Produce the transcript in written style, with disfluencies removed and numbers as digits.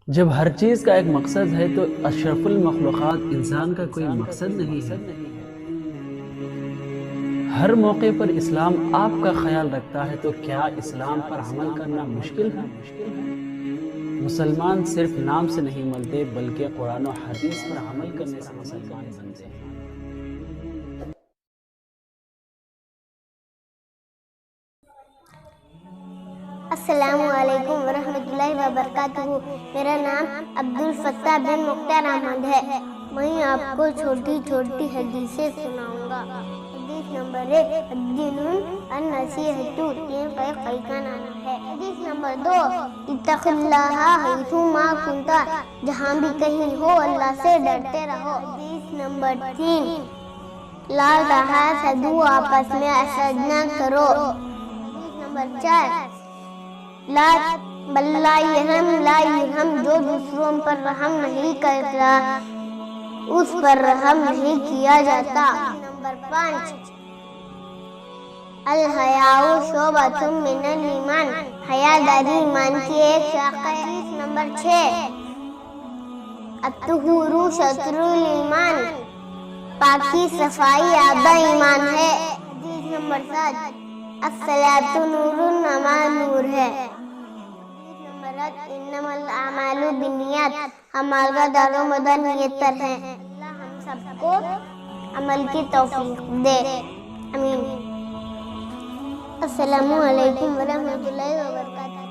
جب ہر چیز کا ایک مقصد ہے تو اشرف المخلوقات انسان کا کوئی مقصد نہیں ہے۔ ہر موقع پر اسلام آپ کا خیال رکھتا ہے تو کیا اسلام پر عمل کرنا مشکل ہے؟ مسلمان صرف نام سے نہیں ملتے بلکہ قرآن و حدیث پر عمل کرنے سے مسلمان بنتے ہیں۔ السلام علیکم ورحمۃ اللہ وبرکاتہ۔ میرا نام عبدالفتاح بن مختار احمد ہے۔ میں آپ کو چھوٹی چھوٹی حدیثیں سناؤں گا۔ حدیث نمبر 1، الدین النصیحۃ، دین کا طریقہ نانا ہے۔ حدیث نمبر 2، اتق اللہ حیثما کنت، جہاں بھی کہیں ہو اللہ سے ڈرتے رہو۔ حدیث نمبر 3، لا تحاسدوا، آپس میں حسد نہ کرو۔ حدیث نمبر 4، بل لا یرحم، جو دوسروں پر رحم نہیں کرتا اس پر رحم نہیں کیا جاتا۔ نمبر 5، الحیاء شعبۃ من الایمان، حیا داری ایمان کی ایک شاخہ ہے۔ حدیث نمبر 6، الطہور شطر الایمان، پاکی صفائی آدھا ایمان ہے۔ حدیث نمبر 7، الصلاۃ نور، نماز نور ہے۔ حدیث نمبر 8، انما الاعمال بالنیات، اعمال کا دار و مدار نیت پر ہے۔ اللہ ہم سب کو عمل کی توفیق دے، آمین۔ السلام علیکم ورحمۃ اللہ وبرکاتہ۔